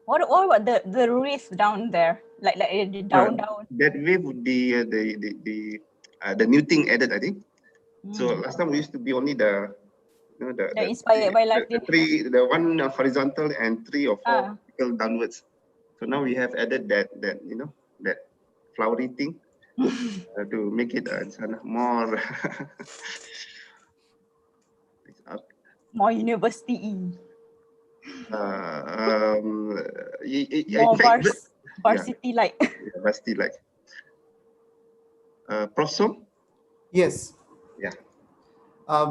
What about the reef down there? Like down. That wave would be the new thing added, I think. So last time we used to be only the Inspired by life. the one horizontal and 3 or 4 vertical downwards. So now we have added that that flowery thing to make it more more university. More varsity like. Varsity like. Prof. Som? Yes. Yeah.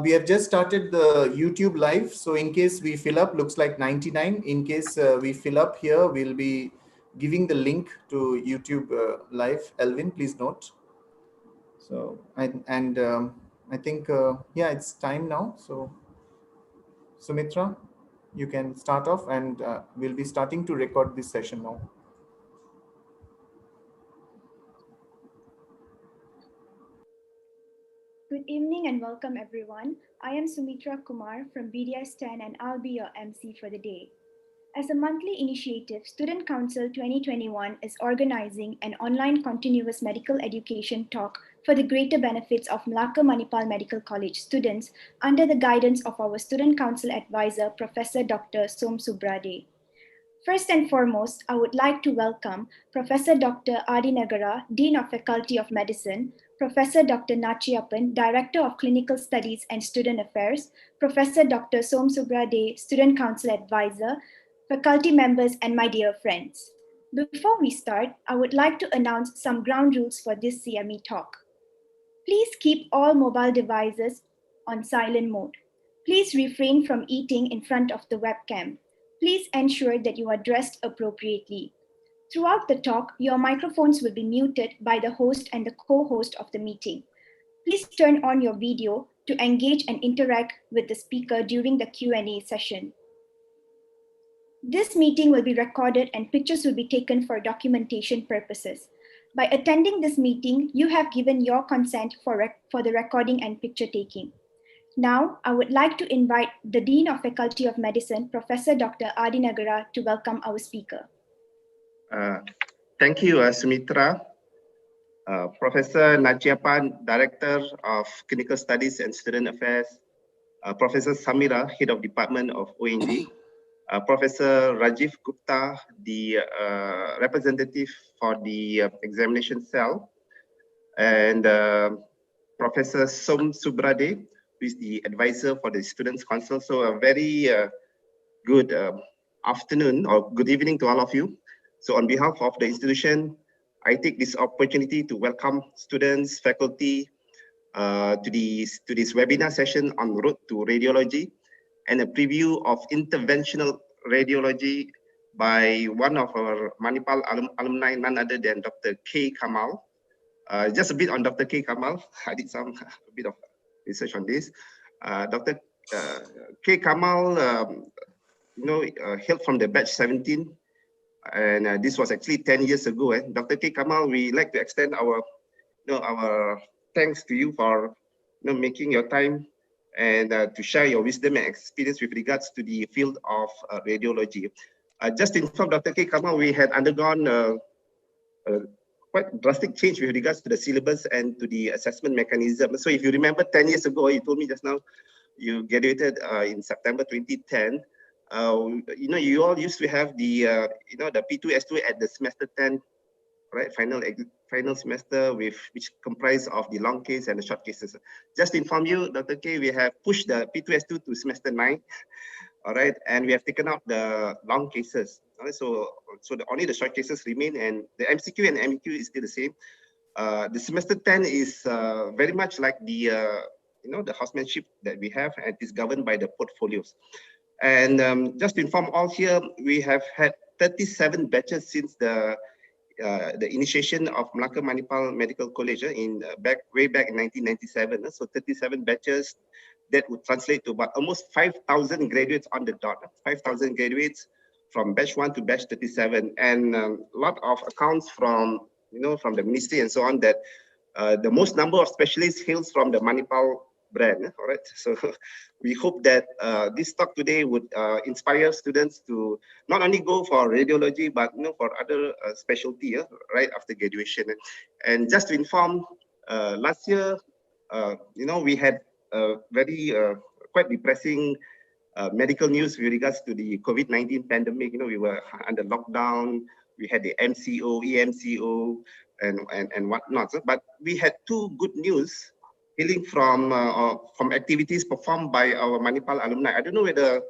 We have just started the YouTube live. So in case we fill up, looks like 99. In case we fill up here, we'll be giving the link to YouTube live. Elvin, please note. So, I think, yeah, it's time now. So Sumitra, you can start off, and we'll be starting to record this session now. Good evening and welcome everyone. I am Sumitra Kumar from BDS 10 and I'll be your MC for the day. As a monthly initiative, Student Council 2021 is organizing an online continuous medical education talk for the greater benefits of Malacca Manipal Medical College students under the guidance of our Student Council advisor, Professor Dr. Som Subrade. First and foremost, I would like to welcome Professor Dr. Adi Nagara, Dean of Faculty of Medicine, Professor Dr. Nachiappan, Director of Clinical Studies and Student Affairs, Professor Dr. Som Subrade, Student Council Advisor, faculty members, and my dear friends. Before we start, I would like to announce some ground rules for this CME talk. Please keep all mobile devices on silent mode. Please refrain from eating in front of the webcam. Please ensure that you are dressed appropriately. Throughout the talk, your microphones will be muted by the host and the co-host of the meeting. Please turn on your video to engage and interact with the speaker during the Q&A session. This meeting will be recorded and pictures will be taken for documentation purposes. By attending this meeting, you have given your consent for the recording and picture taking. Now, I would like to invite the Dean of Faculty of Medicine, Professor Dr. Adi Nagara, to welcome our speaker. Thank you, Sumitra. Professor Nachiappan, Director of Clinical Studies and Student Affairs. Professor Samira, Head of Department of ONG. Professor Rajiv Gupta, the representative for the examination cell. And Professor Som Subrade, who is the advisor for the Students' Council. So a very good afternoon or good evening to all of you. So on behalf of the institution, I take this opportunity to welcome students, faculty to this webinar session on Road to Radiology and a preview of interventional radiology by one of our Manipal alumni, none other than Dr. K. Kamal. Just a bit on Dr. K. Kamal. I did a bit of research on this. Dr. K. Kamal, hailed from the batch 17, and this was actually 10 years ago. Dr. K. Kamal, we like to extend our, our thanks to you for, making your time and to share your wisdom and experience with regards to the field of radiology. Just to inform Dr. K. Kamal, we had undergone quite drastic change with regards to the syllabus and to the assessment mechanism. So if you remember 10 years ago, you told me just now, you graduated in September 2010. You all used to have the, the P2S2 at the semester 10, right? Final semester, which comprised of the long case and the short cases. Just to inform you, Dr. K, we have pushed the P2S2 to semester 9, all right? And we have taken out the long cases. All right? So only the short cases remain, and the MCQ and MEQ is still the same. The semester 10 is very much like the, the housemanship that we have, and is governed by the portfolios. And just to inform all here, we have had 37 batches since the initiation of Malacca Manipal Medical College way back in 1997. So 37 batches that would translate to about almost 5,000 graduates on the dot. 5,000 graduates from batch 1 to batch 37, and a lot of accounts from from the ministry and so on that the most number of specialists hails from the Manipal brand. All right. So we hope that this talk today would inspire students to not only go for radiology, but for other specialty right after graduation. And just to inform, last year, we had very quite depressing medical news with regards to the COVID-19 pandemic. We were under lockdown. We had the MCO, EMCO, and whatnot. But we had two good news hailing from activities performed by our Manipal alumni. I don't know whether,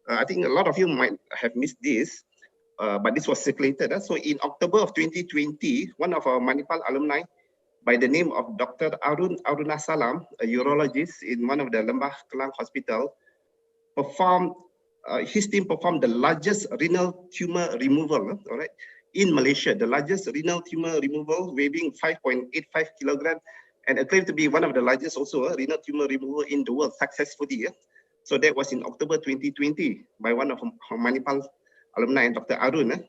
I think a lot of you might have missed this, but this was circulated. So in October of 2020, one of our Manipal alumni by the name of Dr. Arunasalam, a urologist in one of the Lembah Kelang hospital, his team performed the largest renal tumor removal, all right, in Malaysia, the largest renal tumor removal, weighing 5.85 kilogram, and acclaimed to be one of the largest also renal tumor removal in the world successfully. So that was in October 2020 by one of Manipal alumni, Dr. Arun.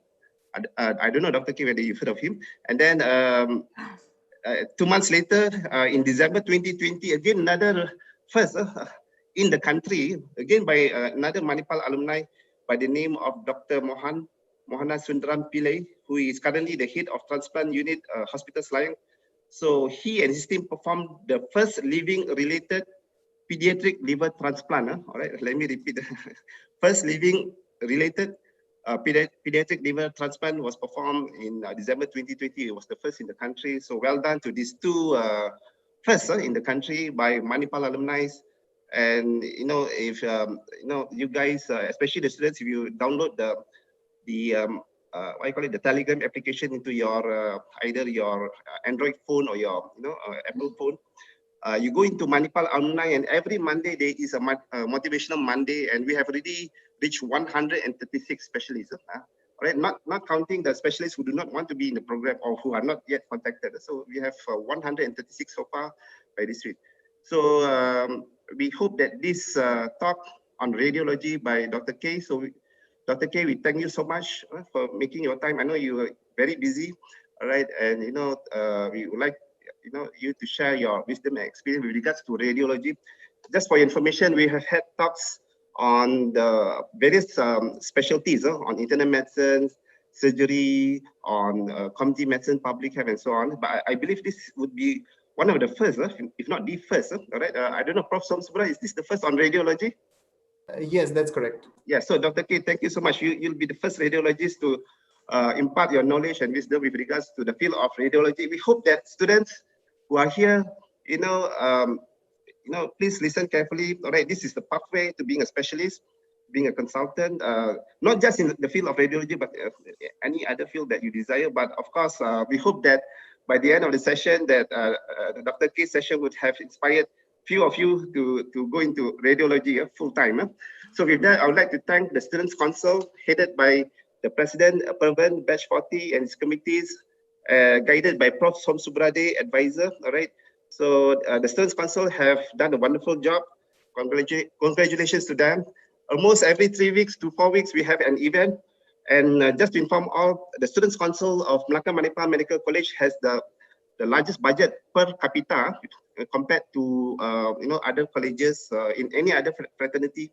I don't know, Dr. K, whether you've heard of him. And then 2 months later, in December 2020, again, another first in the country, again by another Manipal alumni by the name of Dr. Mohana Sundaram Pillai, who is currently the head of transplant unit, Hospital Selayang. So he and his team performed the first living-related pediatric liver transplant. All right, let me repeat. First living-related pediatric liver transplant was performed in December 2020. It was the first in the country. So well done to these two first in the country by Manipal alumni. And if you guys, especially the students, if you download the what you call it, the Telegram application into your either your Android phone or your Apple phone, you go into Manipal alumni, and every Monday there is a motivational Monday, and we have already reached 136 specialists. All right, not counting the specialists who do not want to be in the program or who are not yet contacted. So we have 136 so far by this week. So we hope that this talk on radiology by Dr. K. So Dr. K, we thank you so much for making your time. I know you are very busy, all right, and we would like you to share your wisdom and experience with regards to radiology. Just for your information, we have had talks on the various specialties on internal medicine, surgery, on community medicine, public health, and so on. But I believe this would be one of the first, if not the first. All right. I don't know, Prof. Somsubra, is this the first on radiology? Yes, that's correct. Yeah. So, Dr. K, thank you so much. You'll be the first radiologist to impart your knowledge and wisdom with regards to the field of radiology. We hope that students who are here, please listen carefully. All right, this is the pathway to being a specialist, being a consultant, not just in the field of radiology, but any other field that you desire. But of course, we hope that by the end of the session, that Dr. K's session would have inspired few of you to go into radiology full time. So with that, I would like to thank the Students' Council headed by the President, Pervan, Batch 40 and his committees, guided by Prof. Somsubrade, advisor. All right. So the Students' Council have done a wonderful job. Congratulations to them. Almost every 3 weeks to 4 weeks, we have an event. And just to inform all, the Students' Council of Melaka Manipal Medical College has the largest budget per capita compared to other colleges in any other fraternity,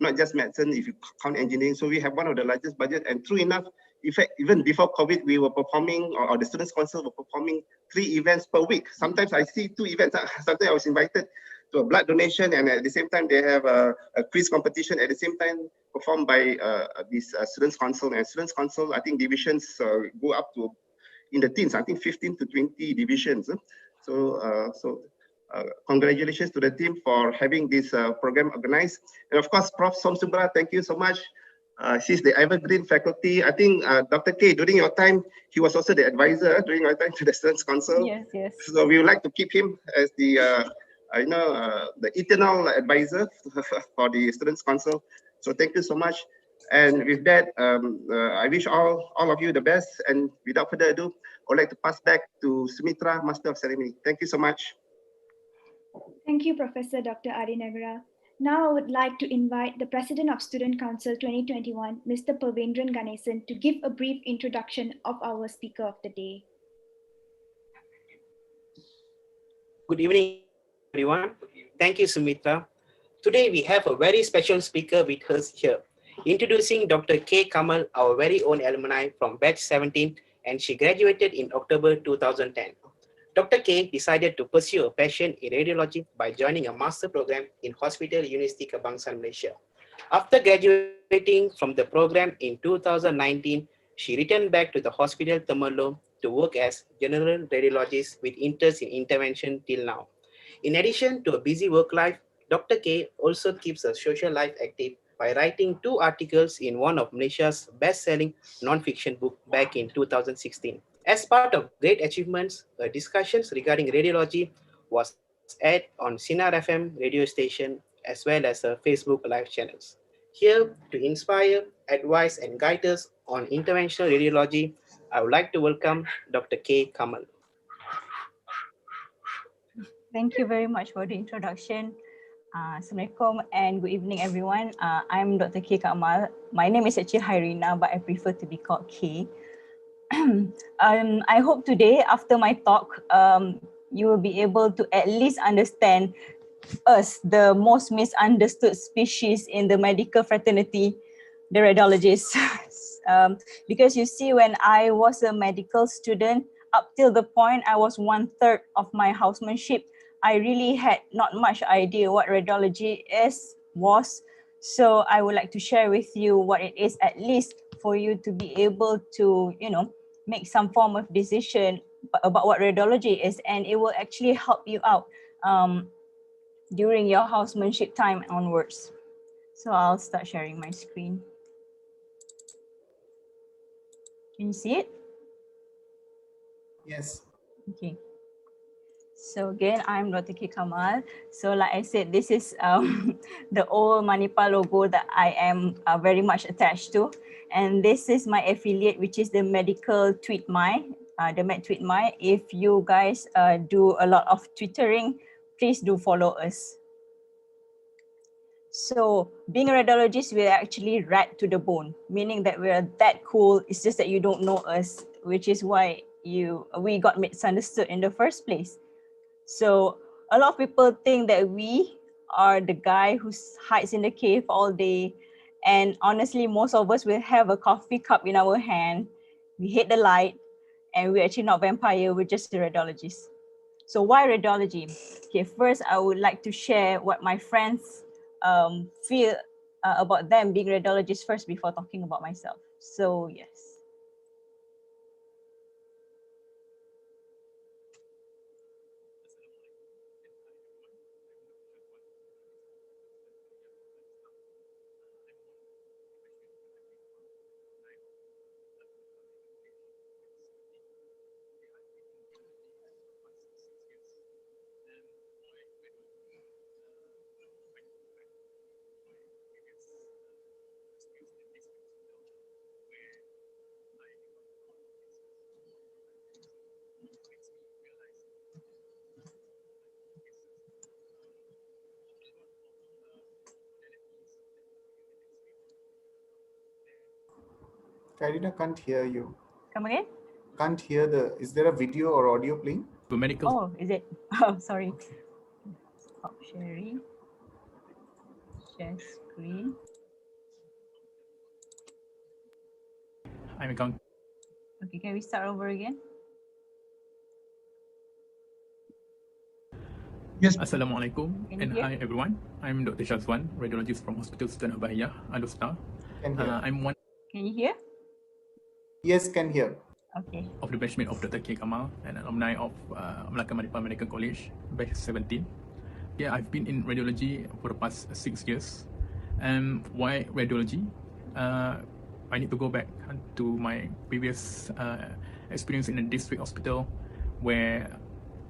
not just medicine, if you count engineering. So we have one of the largest budget. And true enough, in fact, even before COVID, we were performing, or the Students' Council were performing 3 events per week. Sometimes I see 2 events. Sometimes I was invited to a blood donation, and at the same time, they have a quiz competition at the same time performed by this Students' Council. And Students' Council, I think divisions go up to in the teens, I think 15 to 20 divisions. So congratulations to the team for having this program organized. And of course, Prof. Somsubra, thank you so much. She's the evergreen faculty. I think Dr. K, during your time, he was also the advisor during your time to the Students' Council. Yes, yes. So we would like to keep him as the the eternal advisor for the Students' Council. So thank you so much. And with that, I wish all of you the best. And without further ado, I would like to pass back to Sumitra, Master of Ceremony. Thank you so much. Thank you, Professor Dr. Adinagara. Now I would like to invite the President of Student Council 2021, Mr. Pavendran Ganesan, to give a brief introduction of our speaker of the day. Good evening, everyone. Thank you, Sumitra. Today we have a very special speaker with us here. Introducing Dr. K. Kamal, our very own alumni from batch 17, and she graduated in October 2010. Dr. K decided to pursue a passion in radiology by joining a master program in Hospital University Kebangsaan Malaysia. After graduating from the program in 2019, she returned back to the Hospital Temerloh to work as general radiologist with interest in intervention till now. In addition to a busy work life, Dr. K also keeps her social life active by writing 2 articles in one of Malaysia's best-selling non-fiction book back in 2016. As part of great achievements, her discussions regarding radiology was aired on Sinar FM radio station as well as her Facebook live channels. Here to inspire, advise, and guide us on interventional radiology, I would like to welcome Dr. K. Kamal. Thank you very much for the introduction. Assalamualaikum and good evening, everyone. I'm Dr. K. Kamal. My name is actually Hairina, but I prefer to be called K. I hope today, after my talk, you will be able to at least understand us, the most misunderstood species in the medical fraternity, the radiologists. Because you see, when I was a medical student, up till the point I was 1/3 of my housemanship, I really had not much idea what radiology was. So I would like to share with you what it is, at least for you to be able to, make some form of decision about what radiology is, and it will actually help you out during your housemanship time onwards. So I'll start sharing my screen. Can you see it? Yes. Okay. So again, I'm Dr. K. Kamal. So like I said, this is the old Manipa logo that I am very much attached to. And this is my affiliate, which is the Medical Tweet My, the Med Tweet My. If you guys do a lot of twittering, please do follow us. So being a radiologist, we're actually rad to the bone, meaning that we're that cool. It's just that you don't know us, which is why we got misunderstood in the first place. So a lot of people think that we are the guy who hides in the cave all day. And honestly, most of us will have a coffee cup in our hand. We hate the light, and we're actually not vampire, we're just the radiologists. So why radiology? Okay, first I would like to share what my friends feel about them being radiologists first before talking about myself. So yes. Karina can't hear you. Come again? Can't hear is there a video or audio playing? Medical. Oh, is it? Oh, sorry. Stop sharing. Share screen. I'm account. Okay, can we start over again? Yes. Assalamualaikum Can you and hear? hi everyone. I'm Dr. Shazwan, radiologist from Hospital Sultan Abahiyah, Alustar. I'm one Can you hear? Yes, can hear. Okay. of the batchmate of Dr. K. Kamal, an alumni of Melaka Madipah Medical College, batch 17. Yeah, I've been in radiology for the past 6 years. Why radiology? I need to go back to my previous experience in a district hospital where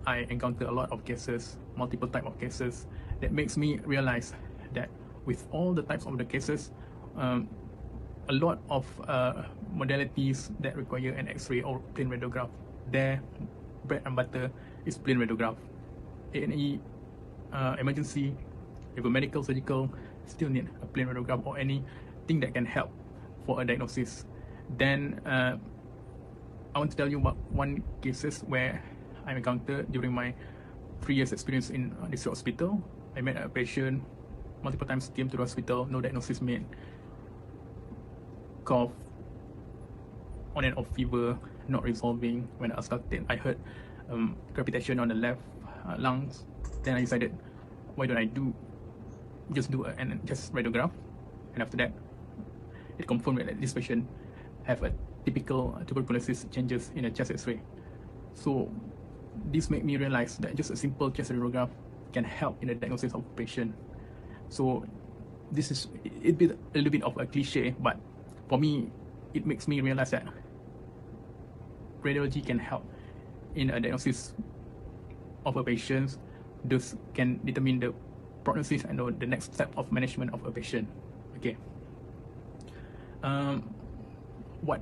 I encounter a lot of cases, multiple type of cases, that makes me realize that with all the types of the cases, a lot of modalities that require an X-ray or plain radiograph, their bread and butter is plain radiograph. Any emergency, if a medical, surgical, still need a plain radiograph or anything that can help for a diagnosis. Then I want to tell you about one cases where I encountered during my 3 years experience in this hospital. I met a patient multiple times, came to the hospital, no diagnosis made, cough, on and off fever, not resolving. When I started, I heard crepitation on the left lungs. Then I decided, why don't I just do an just radiograph, and after that, it confirmed that this patient have a typical tuberculosis changes in a chest X-ray. So this made me realize that just a simple chest radiograph can help in the diagnosis of a patient. So this is a little bit of a cliche, but for me, it makes me realize that radiology can help in a diagnosis of a patient. This can determine the prognosis and the next step of management of a patient. Okay. What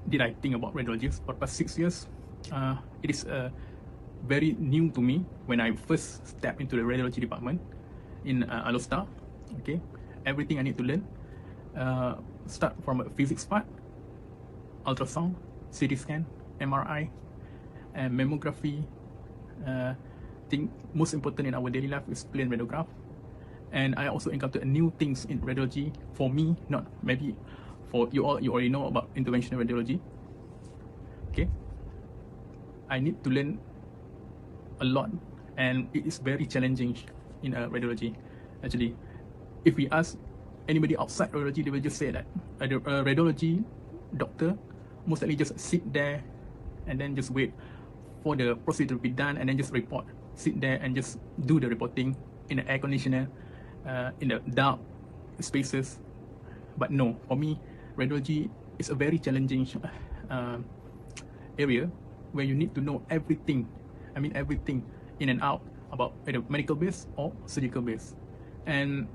did I think about radiology for the past 6 years? It is very new to me when I first stepped into the radiology department in Alostar. Okay, everything I need to learn. Start from a physics part, ultrasound, CT scan, MRI, and mammography. I think most important in our daily life is plain radiograph. And I also encountered new things in radiology. For me, not maybe for you all, you already know about interventional radiology. Okay, I need to learn a lot, and it is very challenging in radiology. Actually, if we ask anybody outside radiology, they will just say that a radiology doctor most likely just sit there and then just wait for the procedure to be done and then just report. Sit there and just do the reporting in the air conditioner, in the dark spaces. But no, for me, radiology is a very challenging area where you need to know everything. I mean everything in and out about either medical base or surgical base. And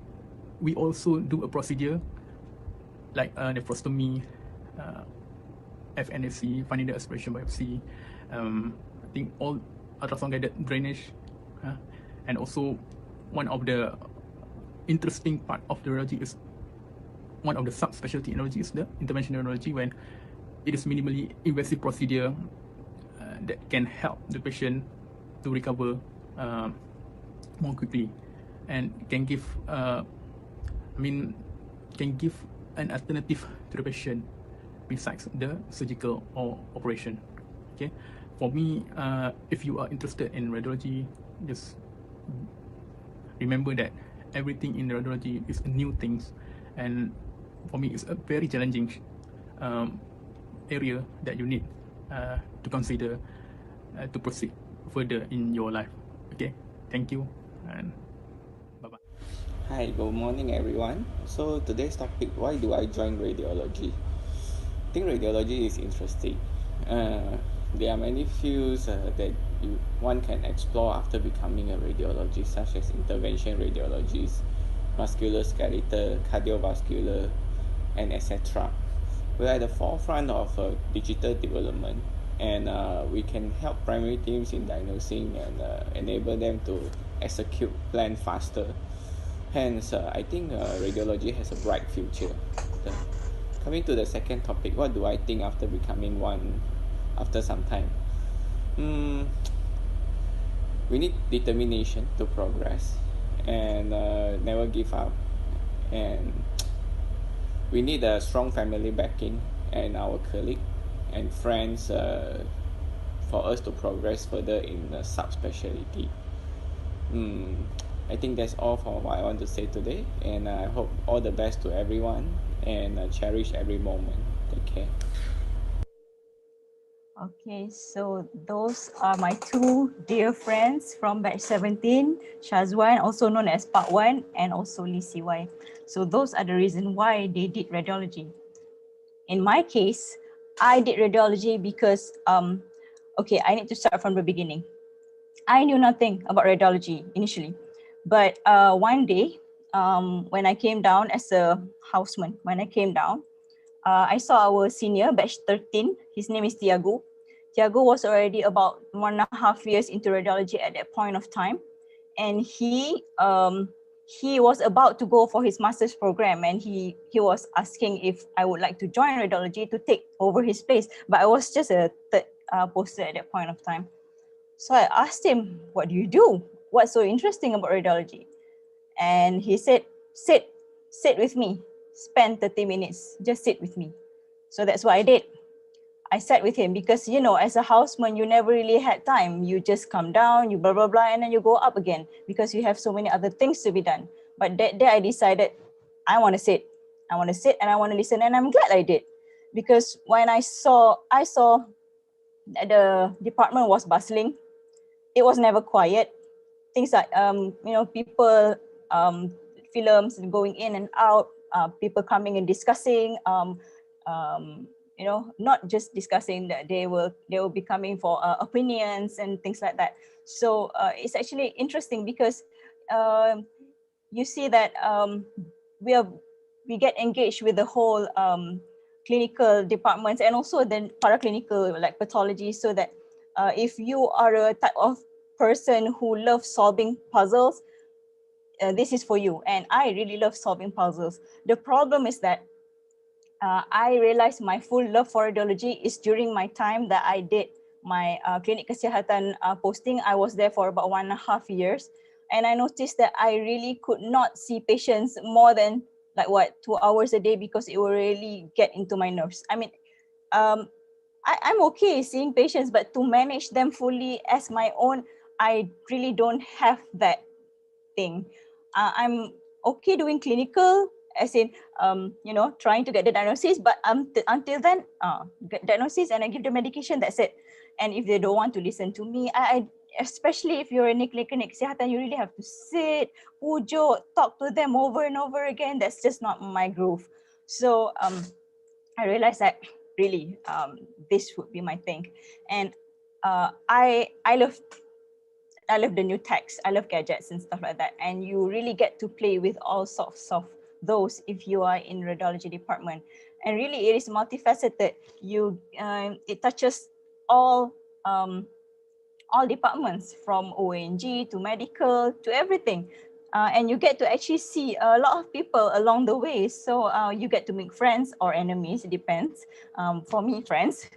we also do a procedure like nephrostomy, FNAC, funding the aspiration biopsy, I think all ultrasound guided drainage, and also one of the interesting part of the radiology is one of the subspecialty in radiology is the interventional radiology, when it is minimally invasive procedure that can help the patient to recover more quickly and can give can give an alternative to the patient besides the surgical or operation. Okay, for me, if you are interested in radiology, just remember that everything in radiology is new things, and for me, it's a very challenging area that you need to consider to proceed further in your life. Okay, thank you and bye-bye. Hi, good morning everyone. So today's topic, why do I join radiology? I think radiology is interesting. There are many fields that one can explore after becoming a radiologist, such as intervention radiologists, musculoskeletal, cardiovascular, and etc. We are at the forefront of digital development, and we can help primary teams in diagnosing and enable them to execute plan faster. Hence, I think radiology has a bright future. Coming to the second topic, what do I think after becoming one after some time? We need determination to progress and never give up, and we need a strong family backing and our colleague and friends for us to progress further in the subspecialty. I think that's all for what I want to say today, and I hope all the best to everyone, and cherish every moment. Take care. Okay, so those are my two dear friends from batch 17, Shazwan, also known as Part 1, and also Lee CY. So those are the reason why they did radiology. In my case, I did radiology because, okay, I need to start from the beginning. I knew nothing about radiology initially, but one day, when I came down as a houseman, I saw our senior, batch 13. His name is Tiago. Tiago was already about 1.5 years into radiology at that point of time. And he was about to go for his master's program, and he was asking if I would like to join radiology to take over his place. But I was just a third poster at that point of time. So I asked him, what do you do? What's so interesting about radiology? And he said, sit with me, spend 30 minutes, just sit with me. So that's what I did. I sat with him because, you know, as a houseman, you never really had time. You just come down, you blah, blah, blah, and then you go up again because you have so many other things to be done. But that day I decided I want to sit. I want to sit and I want to listen, and I'm glad I did. Because when I saw that the department was bustling, it was never quiet. Things like, you know, people, films going in and out, people coming and discussing, you know, not just discussing, that they will be coming for opinions and things like that. So it's actually interesting because you see that we get engaged with the whole clinical departments and also then paraclinical like pathology, so that if you are a type of person who loves solving puzzles, this is for you. And I really love solving puzzles. The problem is that I realized my full love for radiology is during my time that I did my klinik kesihatan posting. I was there for about 1.5 years. And I noticed that I really could not see patients more than like 2 hours a day, because it will really get into my nerves. I mean, I'm okay seeing patients, but to manage them fully as my own, I really don't have that thing. I'm okay doing clinical, as in, you know, trying to get the diagnosis, but until then, get diagnosis and I give the medication, that's it. And if they don't want to listen to me, I especially if you're in a clinic kesihatan, you really have to sit, pujuk, talk to them over and over again. That's just not my groove. So I realized that really this would be my thing. And I love the new techs. I love gadgets and stuff like that. And you really get to play with all sorts of those if you are in radiology department. And really, it is multifaceted. It touches all departments, from ONG to medical to everything. And you get to actually see a lot of people along the way. So you get to make friends or enemies, it depends. For me, friends.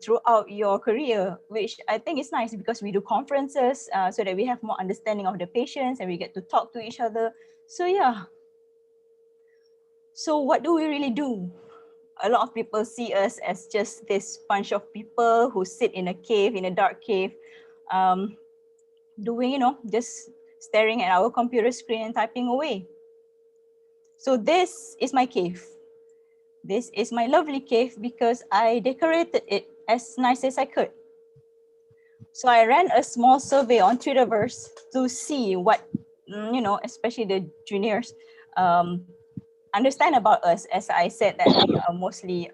Throughout your career, which I think is nice because we do conferences so that we have more understanding of the patients and we get to talk to each other. So yeah. So what do we really do? A lot of people see us as just this bunch of people who sit in a cave, in a dark cave, doing, you know, just staring at our computer screen and typing away. So this is my cave. This is my lovely cave because I decorated it as nice as I could. So I ran a small survey on Twitterverse to see what, you know, especially the juniors, understand about us. As I said, that we are mostly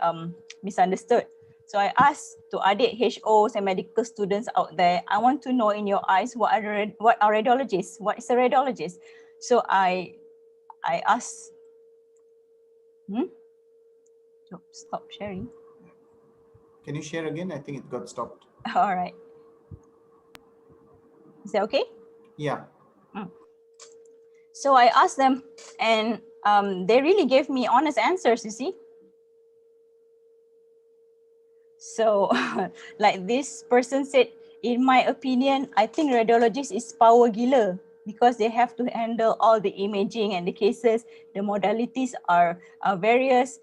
misunderstood. So I asked to adik HOs and medical students out there, I want to know in your eyes, what are radiologists? What is a radiologist? So I asked, stop sharing. Can you share again? I think it got stopped. All right. Is that okay? Yeah. So I asked them, and they really gave me honest answers, you see. So like this person said, in my opinion, I think radiologist is power gila because they have to handle all the imaging and the cases. The modalities are various,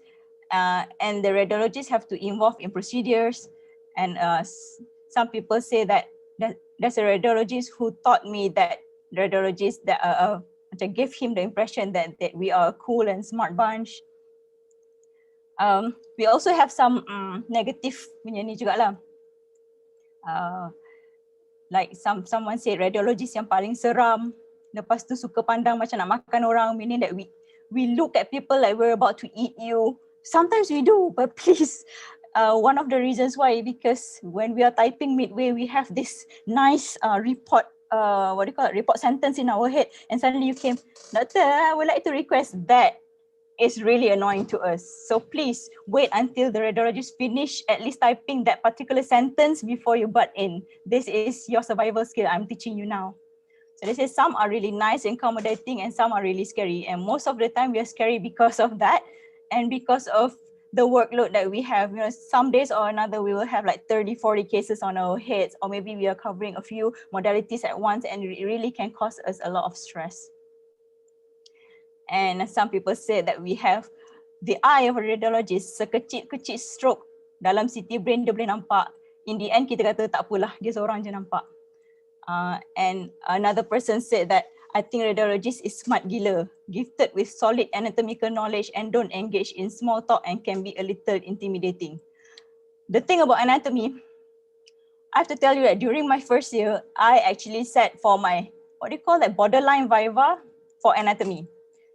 and the radiologists have to involve in procedures. And some people say that there's a radiologist who taught me that radiologists that gave him the impression that we are a cool and smart bunch. We also have some negative punya ni juga lah. Like someone said radiologist yang paling seram, lepas tu suka pandang macam nak makan orang, meaning that we look at people like we're about to eat you. Sometimes we do, but please, one of the reasons why, because when we are typing midway, we have this nice report, report sentence in our head, and suddenly you came, Doctor, I would like to request that. Is really annoying to us. So please wait until the radiologist finish at least typing that particular sentence before you butt in. This is your survival skill I'm teaching you now. So they say some are really nice and accommodating and some are really scary. And most of the time we are scary because of that and because of the workload that we have. You know, some days or another we will have like 30, 40 cases on our heads, or maybe we are covering a few modalities at once, and it really can cause us a lot of stress. And some people say that we have the eye of a radiologist, sekecil-kecil stroke dalam CT brain dia boleh nampak. In the end kita kata tak apalah, dia seorang je nampak. And another person said that I think radiologist is smart gila, gifted with solid anatomical knowledge and don't engage in small talk and can be a little intimidating. The thing about anatomy, I have to tell you that during my first year, I actually sat for my, what do you call that, borderline viva for anatomy.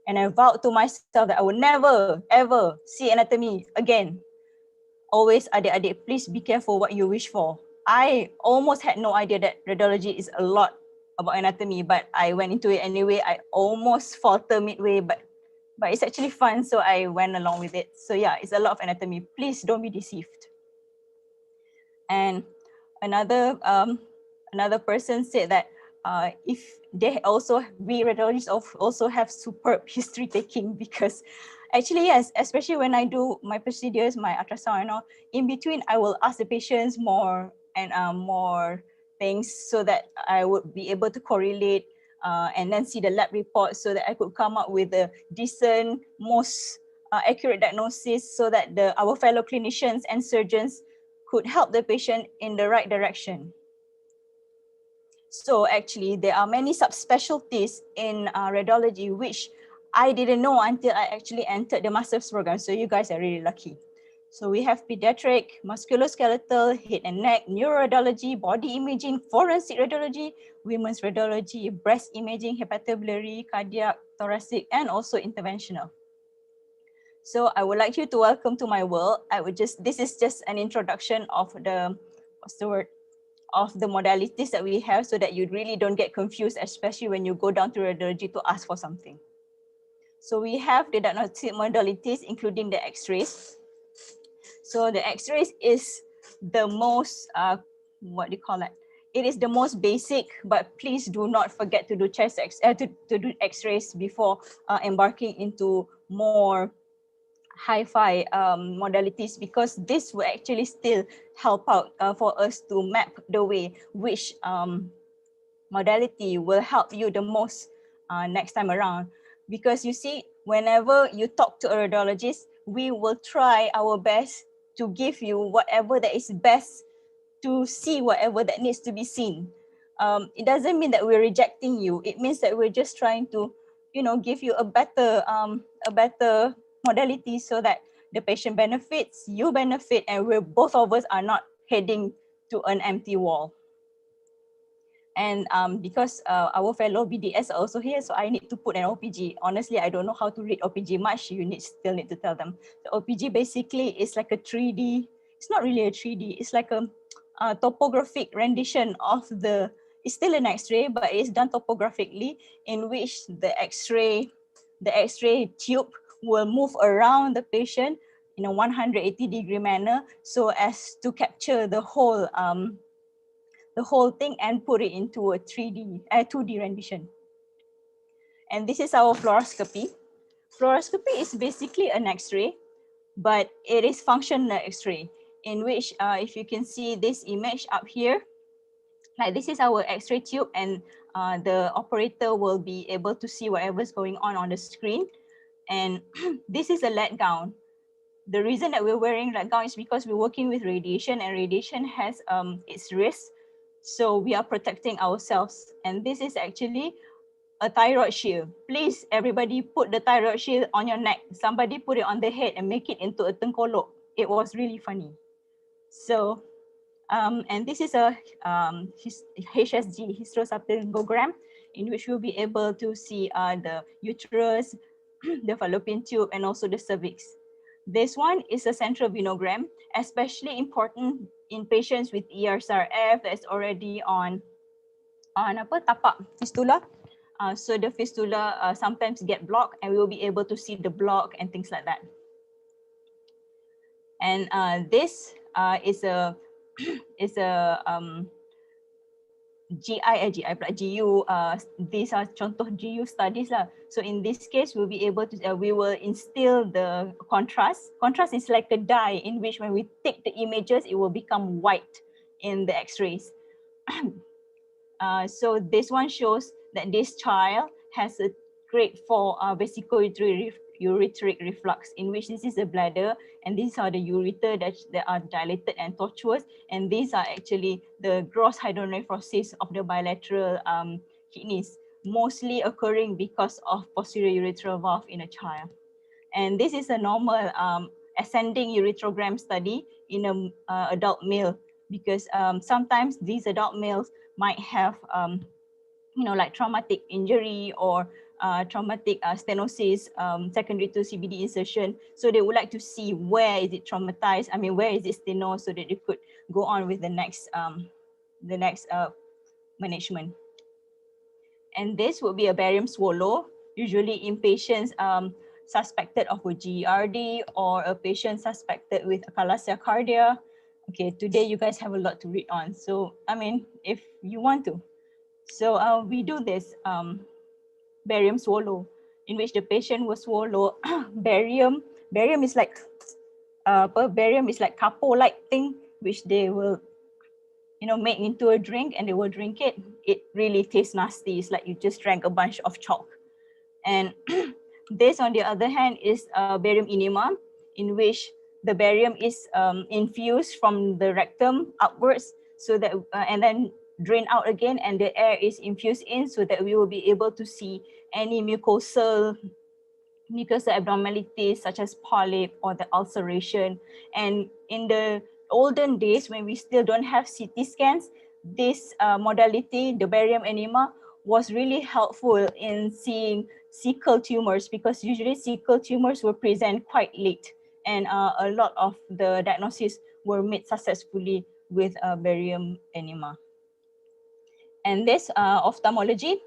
And I vowed to myself that I would never, ever see anatomy again. Always, adik-adik, please be careful what you wish for. I almost had no idea that radiology is a lot about anatomy, but I went into it anyway. I almost faltered midway, but it's actually fun, so I went along with it. So yeah, it's a lot of anatomy. Please don't be deceived. And another person said that if they also, we radiologists also have superb history taking, because actually, yes, especially when I do my procedures, my ultrasound and all, in between I will ask the patients more and more things so that I would be able to correlate and then see the lab report so that I could come up with a decent, most accurate diagnosis so that our fellow clinicians and surgeons could help the patient in the right direction. So actually, there are many subspecialties in radiology which I didn't know until I actually entered the master's program. So you guys are really lucky. So we have pediatric, musculoskeletal, head and neck, neuroradiology, body imaging, forensic radiology, women's radiology, breast imaging, hepatobiliary, cardiac, thoracic, and also interventional. So I would like you to welcome to my world. This is just an introduction of the, what's the word? Of the modalities that we have so that you really don't get confused, especially when you go down to radiology to ask for something. So we have the diagnostic modalities, including the X-rays. So the X-rays is the most, what do you call it? It is the most basic, but please do not forget to do chest to do X-rays before embarking into more hi-fi modalities, because this will actually still help out for us to map the way which modality will help you the most next time around. Because you see, whenever you talk to a radiologist, we will try our best to give you whatever that is best to see whatever that needs to be seen. It doesn't mean that we're rejecting you. It means that we're just trying to, give you a better modality so that the patient benefits, you benefit, and both of us are not heading to an empty wall. And because our fellow BDS are also here, so I need to put an OPG. Honestly, I don't know how to read OPG much. You still need to tell them. The OPG basically is like a 3D. It's not really a 3D. It's like a topographic rendition of it's still an X-ray, but it's done topographically, in which the X-ray tube will move around the patient in a 180-degree manner so as to capture the whole thing and put it into a 2D rendition. And this is our fluoroscopy. Fluoroscopy is basically an X-ray, but it is functional X-ray, in which if you can see this image up here, like this is our X-ray tube, and the operator will be able to see whatever's going on the screen. And this is a lead gown. The reason that we're wearing lead gown is because we're working with radiation, and radiation has its risks. So we are protecting ourselves. And this is actually a thyroid shield. Please, everybody, put the thyroid shield on your neck. Somebody put it on the head and make it into a tengkolok. It was really funny. So, and this is a HSG, hysterosaptagogram, in which we'll be able to see the uterus, the fallopian tube, and also the cervix. This one is a central venogram, especially important in patients with ESRF that's already on tapak fistula. So the fistula sometimes get blocked, and we will be able to see the block and things like that. And this is a GU. These are contoh GU studies lah. So in this case, we'll be able to we will instill the contrast. Contrast is like a dye in which when we take the images, it will become white in the X-rays. So this one shows that this child has a grade 4 vesico-ureteric reflux, in which this is the bladder, and these are the ureter that are dilated and tortuous, and these are actually the gross hydronephrosis of the bilateral kidneys, mostly occurring because of posterior urethral valve in a child. And this is a normal ascending ureterogram study in an adult male, because sometimes these adult males might have like traumatic injury or traumatic stenosis secondary to CBD insertion. So they would like to see where is it traumatized, where is it stenosed, so that they could go on with the next management. And this would be a barium swallow, usually in patients suspected of a GERD or a patient suspected with achalasia cardia. Okay, today you guys have a lot to read on. So, if you want to. So we do this barium swallow, in which the patient will swallow barium. Barium is like capo-like thing, which they will make into a drink, and they will drink it. It really tastes nasty. It's like you just drank a bunch of chalk. And this, on the other hand, is barium enema, in which the barium is infused from the rectum upwards, so that and then drain out again, and the air is infused in, so that we will be able to see any mucosal abnormalities such as polyp or the ulceration. And in the olden days, when we still don't have CT scans, this modality, the barium enema, was really helpful in seeing cecal tumors, because usually cecal tumors will present quite late, and a lot of the diagnoses were made successfully with barium enema. And this ophthalmology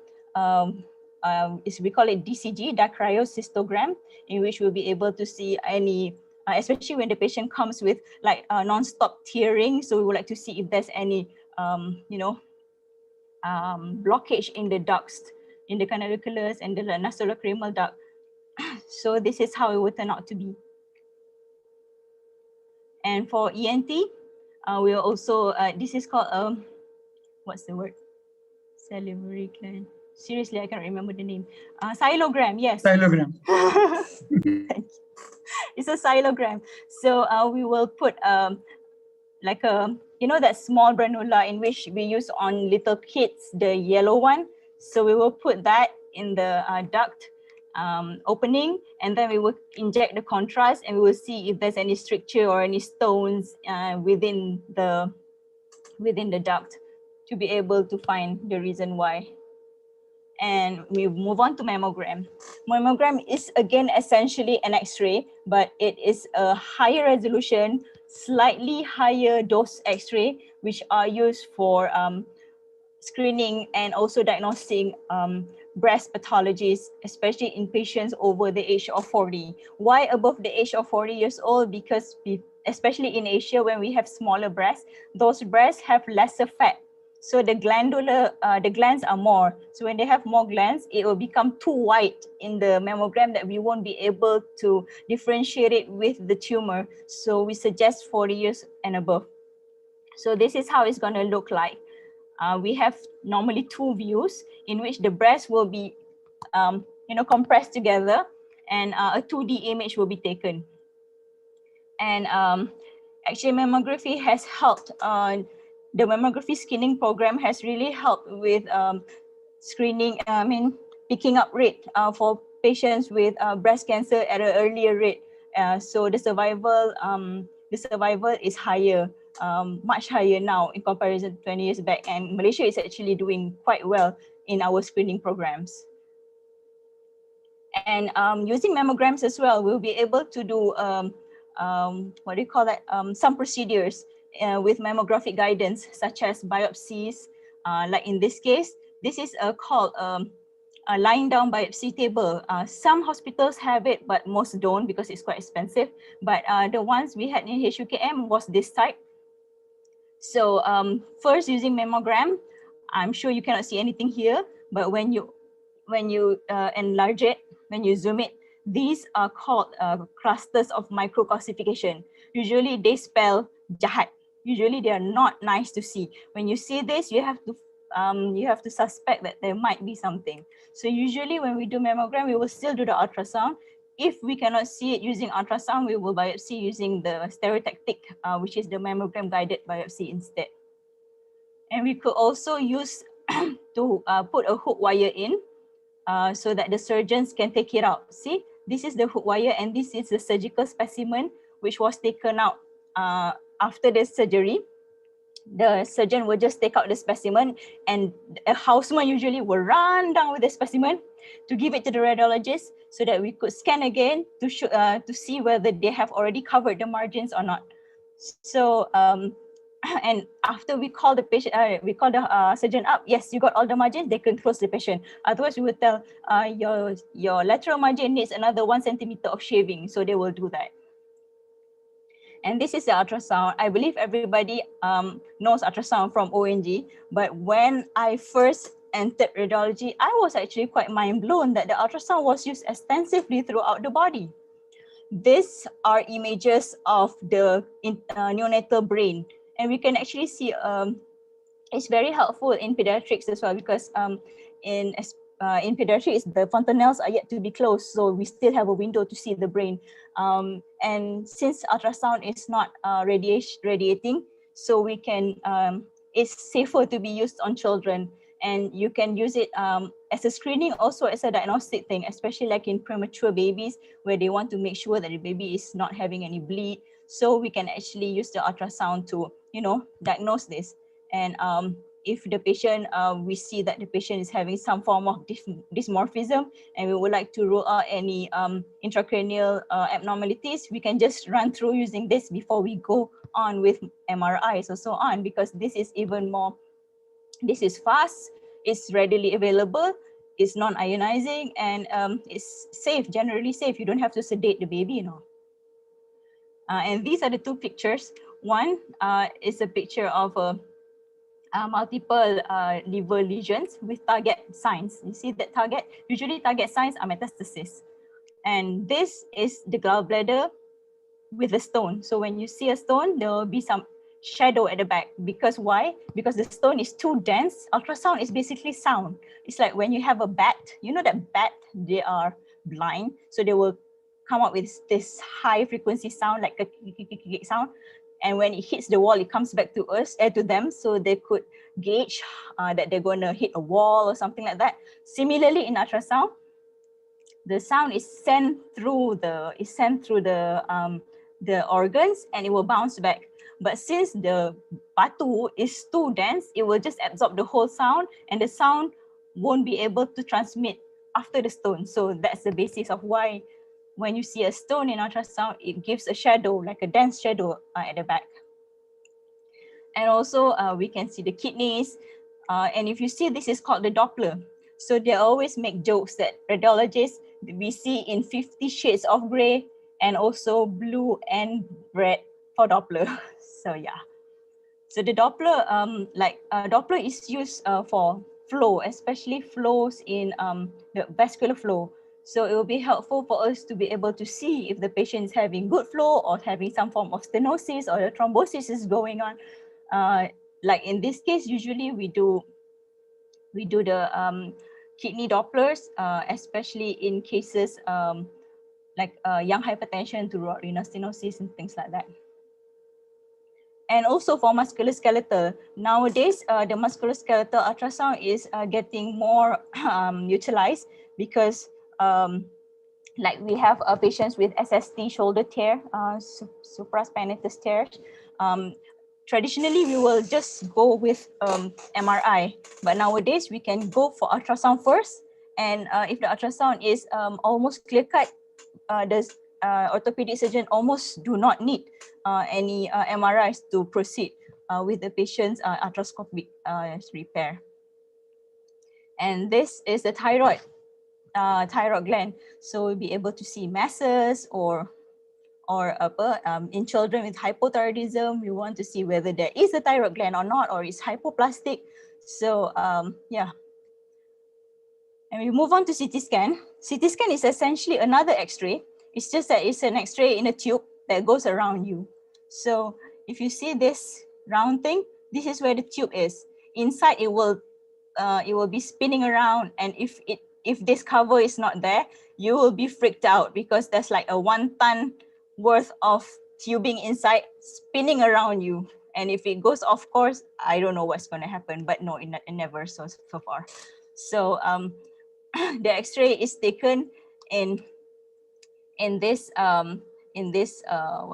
we call it DCG, dacryocystogram, in which we'll be able to see any, especially when the patient comes with like non-stop tearing. So we would like to see if there's any, blockage in the ducts, in the canaliculus and the nasolacrimal duct. So this is how it would turn out to be. And for ENT, we are also, this is called, what's the word? Salivary gland. Seriously, I can't remember the name. Xylogram, yes. Xylogram. Thank you. It's a xylogram. So we will put like a, that small granula in which we use on little kids, the yellow one. So we will put that in the duct opening, and then we will inject the contrast, and we will see if there's any stricture or any stones within the duct, to be able to find the reason why. And we move on to mammogram. Mammogram is again essentially an X-ray, but it is a higher resolution, slightly higher dose X-ray, which are used for screening and also diagnosing breast pathologies, especially in patients over the age of 40. Why above the age of 40 years old? Because especially in Asia, when we have smaller breasts, those breasts have lesser fat. So the glands are more. So when they have more glands, it will become too white in the mammogram that we won't be able to differentiate it with the tumor. So we suggest 40 years and above. So this is how it's going to look like. We have normally two views, in which the breast will be compressed together, and a 2D image will be taken. And actually mammography has helped. The mammography screening program has really helped with screening, picking up rate for patients with breast cancer at an earlier rate. So the survival is higher, much higher now in comparison to 20 years back. And Malaysia is actually doing quite well in our screening programs. And using mammograms as well, we'll be able to do some procedures with mammographic guidance, such as biopsies. Like in this case, this is called a lying down biopsy table. Some hospitals have it, but most don't, because it's quite expensive. But the ones we had in HUKM was this type. So first, using mammogram, I'm sure you cannot see anything here, but when you enlarge it, when you zoom it, these are called clusters of microcalcification. Usually they spell jahat. Usually they are not nice to see. When you see this, you have to you have to suspect that there might be something. So usually when we do mammogram, we will still do the ultrasound. If we cannot see it using ultrasound, we will biopsy using the stereotactic, which is the mammogram guided biopsy instead. And we could also use to put a hook wire in so that the surgeons can take it out. See, this is the hook wire and this is the surgical specimen which was taken out after the surgery. The surgeon will just take out the specimen and a houseman usually will run down with the specimen to give it to the radiologist so that we could scan again to show, to see whether they have already covered the margins or not. So, and after we call the patient, we call the surgeon up, yes, you got all the margins, they can close the patient. Otherwise, we will tell your lateral margin needs another 1 centimeter of shaving, so they will do that. And this is the ultrasound. I believe everybody knows ultrasound from ONG, but when I first entered radiology, I was actually quite mind blown that the ultrasound was used extensively throughout the body. These are images of the neonatal brain, and we can actually see it's very helpful in pediatrics as well, because in pediatrics, the fontanelles are yet to be closed, so we still have a window to see the brain. And since ultrasound is not radiating, so we can, it's safer to be used on children, and you can use it as a screening, also as a diagnostic thing, especially like in premature babies where they want to make sure that the baby is not having any bleed. So we can actually use the ultrasound to, you know, diagnose this. And if the patient, we see that the patient is having some form of dysmorphism and we would like to rule out any intracranial abnormalities, we can just run through using this before we go on with MRIs or so on, because this is even more, this is fast, it's readily available, it's non-ionizing, and it's safe, generally safe. You don't have to sedate the baby, you know. And these are the two pictures. One is a picture of a multiple liver lesions with target signs. You see that target, usually target signs are metastasis. And this is the gallbladder with a stone. So when you see a stone, there will be some shadow at the back. Because why? Because the stone is too dense. Ultrasound is basically sound. It's like when you have a bat, you know that bat, they are blind. So they will come up with this high frequency sound, like a sound. And when it hits the wall, it comes back to us, to them, so they could gauge that they're going to hit a wall or something like that. Similarly, in ultrasound, the sound is sent through the organs and it will bounce back. But since the batu is too dense, it will just absorb the whole sound, and the sound won't be able to transmit after the stone. So that's the basis of why when you see a stone in ultrasound, it gives a shadow, like a dense shadow at the back. And also we can see the kidneys. And if you see, this is called the Doppler. So they always make jokes that radiologists, we see in 50 shades of gray and also blue and red for Doppler. So yeah. So the Doppler, Doppler is used for flow, especially flows in the vascular flow. So it will be helpful for us to be able to see if the patient is having good flow or having some form of stenosis or the thrombosis is going on. Like in this case, usually we do the kidney Dopplers, especially in cases like young hypertension to renal stenosis and things like that. And also for musculoskeletal, nowadays the musculoskeletal ultrasound is getting more utilized, because like we have patients with SST shoulder tear, supraspinatus tears. Traditionally, we will just go with MRI, but nowadays we can go for ultrasound first. And if the ultrasound is almost clear-cut, the orthopedic surgeon almost do not need any MRIs to proceed with the patient's arthroscopic repair. And this is the thyroid gland. So we'll be able to see masses or in children with hypothyroidism, we want to see whether there is a thyroid gland or not, or it's hypoplastic. So yeah. And we move on to CT scan. CT scan is essentially another X-ray. It's just that it's an X-ray in a tube that goes around you. So if you see this round thing, this is where the tube is. Inside, it will it will be spinning around, and if this cover is not there, you will be freaked out because there's like a 1 ton worth of tubing inside spinning around you. And if it goes off course, I don't know what's going to happen, but no, it never so far. So the X-ray is taken in this what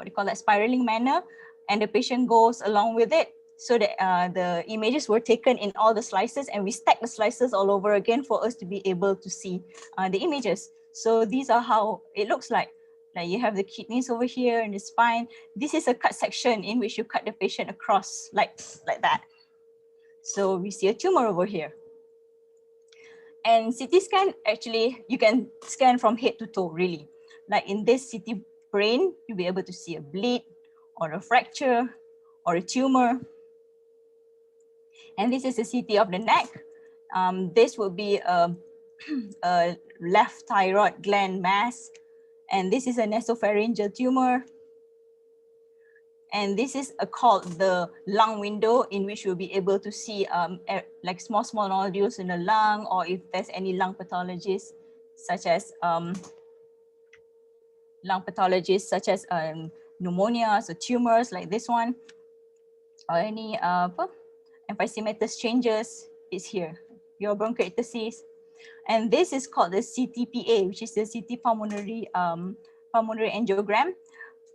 do you call that, spiraling manner, and the patient goes along with it. So that the images were taken in all the slices, and we stack the slices all over again for us to be able to see the images. So these are how it looks like. Like you have the kidneys over here and the spine. This is a cut section in which you cut the patient across like that. So we see a tumor over here. And CT scan, actually, you can scan from head to toe, really. Like in this CT brain, you'll be able to see a bleed or a fracture or a tumor. And this is a CT of the neck. This will be a left thyroid gland mass. And this is a nasopharyngeal tumor. And this is called the lung window, in which you'll be able to see like small nodules in the lung, or if there's any lung pathologies, such as pneumonias or tumors like this one, or any emphysematous changes is here, your bronchiectasis. And this is called the CTPA, which is the CT pulmonary angiogram.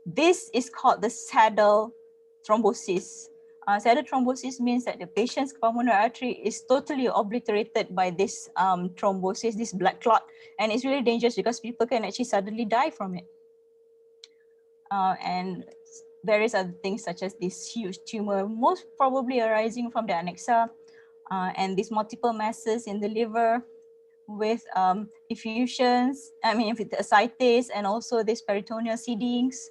This is called the saddle thrombosis. Saddle thrombosis means that the patient's pulmonary artery is totally obliterated by this thrombosis, this blood clot. And it's really dangerous because people can actually suddenly die from it. And various other things such as this huge tumor, most probably arising from the anexa, and these multiple masses in the liver with effusions, with ascites, and also these peritoneal seedings.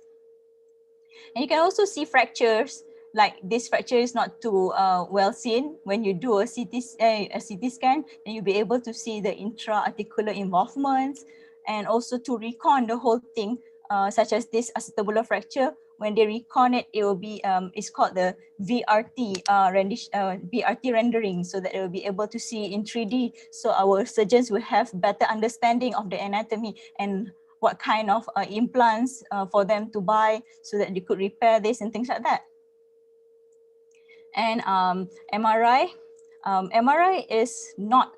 And you can also see fractures, like this fracture is not too well seen. When you do a CT scan, then you'll be able to see the intra-articular involvements, and also to recon the whole thing, such as this acetabular fracture. When they recon it, it will be, it's called the VRT, VRT rendering, so that they will be able to see in 3D. So our surgeons will have better understanding of the anatomy and what kind of implants for them to buy, so that they could repair this and things like that. And MRI, MRI is not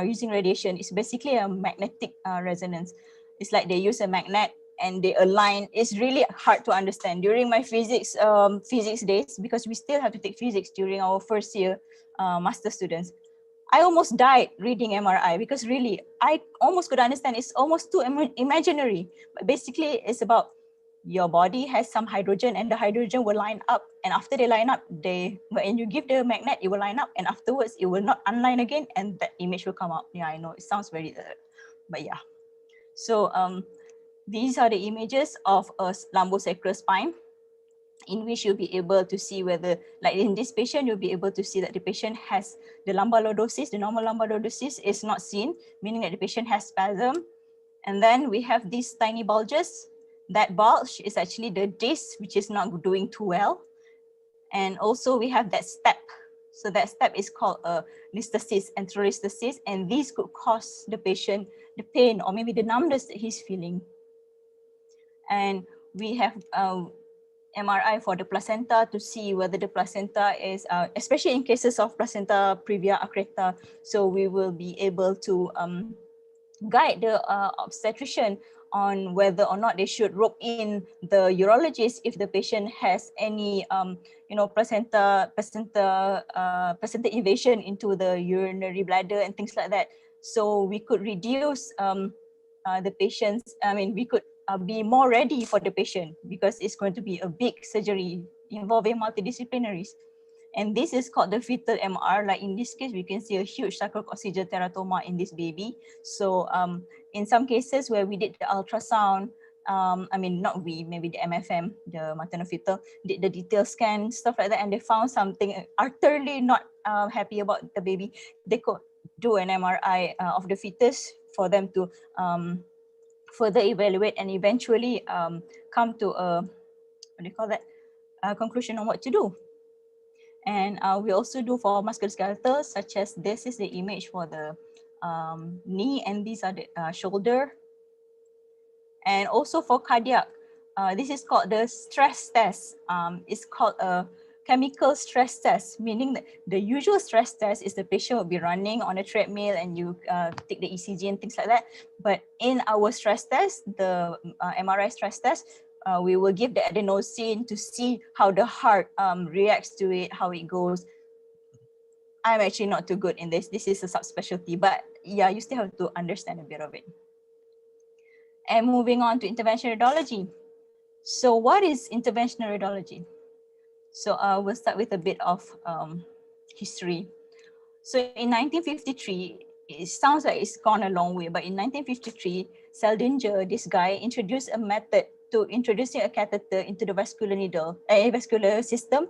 using radiation. It's basically a magnetic resonance. It's like they use a magnet and they align. It's really hard to understand. During my physics days, because we still have to take physics during our first year master students, I almost died reading MRI because really, I almost could understand. It's almost too imaginary. But basically, it's about your body has some hydrogen, and the hydrogen will line up. And after they line up, when you give the magnet, it will line up. And afterwards, it will not unline again, and that image will come out. Yeah, I know it sounds very, but yeah. So these are the images of a lumbosacral spine, in which you'll be able to see whether, like in this patient, you'll be able to see that the patient has the lumbar lordosis. The normal lumbar lordosis is not seen, meaning that the patient has spasm. And then we have these tiny bulges. That bulge is actually the disc, which is not doing too well. And also we have that step. So that step is called a listhesis, anterolisthesis, and these could cause the patient the pain or maybe the numbness that he's feeling. And we have MRI for the placenta to see whether the placenta is, especially in cases of placenta previa accreta, so we will be able to guide the obstetrician on whether or not they should rope in the urologist if the patient has any, placenta invasion into the urinary bladder and things like that. So we could reduce the patient's, we could be more ready for the patient, because it's going to be a big surgery involving multidisciplinaries. And this is called the fetal MR. Like in this case, we can see a huge sacrococcygeal teratoma in this baby. So in some cases where we did the ultrasound, not we, maybe the MFM, the maternal fetal, did the detail scan, stuff like that, and they found something utterly not happy about the baby, they could do an MRI of the fetus for them to further evaluate and eventually come to a, conclusion on what to do. And we also do for musculoskeletal, such as this is the image for the knee, and these are the shoulder. And also for cardiac, this is called the stress test. It's called a chemical stress test, meaning that the usual stress test is the patient will be running on a treadmill and you take the ECG and things like that. But in our stress test, the MRI stress test, we will give the adenosine to see how the heart reacts to it, how it goes. I'm actually not too good in this. This is a subspecialty, but yeah, you still have to understand a bit of it. And moving on to interventional radiology. So what is interventional radiology? So we'll start with a bit of history. So in 1953, it sounds like it's gone a long way, but in 1953, Seldinger, this guy, introduced a method to introducing a catheter into the vascular needle, vascular system,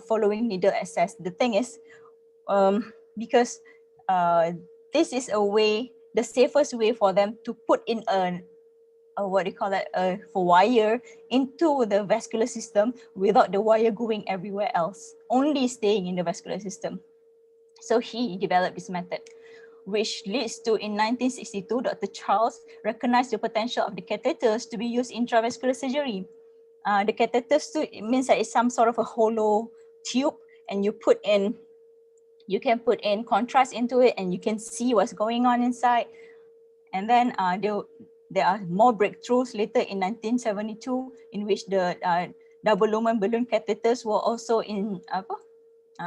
following needle access. The thing is, because this is a way, the safest way for them to put in what do you call that, for wire into the vascular system without the wire going everywhere else, only staying in the vascular system. So he developed this method, which leads to, in 1962, Dr. Charles recognized the potential of the catheters to be used in intravascular surgery. The catheters too, it means that it's some sort of a hollow tube, and you can put in contrast into it and you can see what's going on inside. And then there are more breakthroughs later in 1972, in which the double lumen balloon catheters were also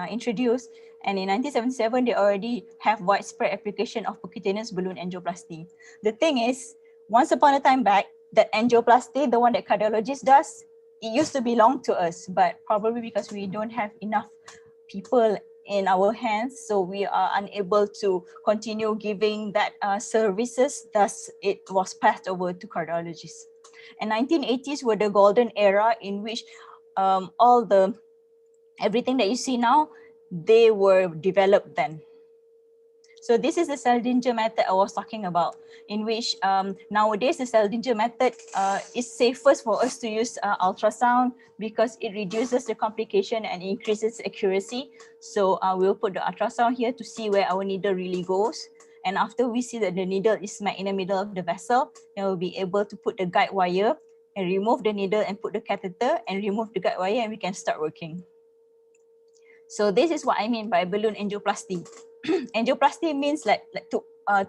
introduced. And in 1977, they already have widespread application of percutaneous balloon angioplasty. The thing is, once upon a time back, that angioplasty, the one that cardiologist does, it used to belong to us, but probably because we don't have enough people in our hands, so we are unable to continue giving that services, thus it was passed over to cardiologists. And 1980s were the golden era in which everything that you see now, they were developed then. So this is the Seldinger method I was talking about, in which nowadays the Seldinger method is safest for us to use ultrasound because it reduces the complication and increases accuracy. So we'll put the ultrasound here to see where our needle really goes. And after we see that the needle is smack in the middle of the vessel, then we'll be able to put the guide wire and remove the needle and put the catheter and remove the guide wire, and we can start working. So this is what I mean by balloon angioplasty. Angioplasty means like to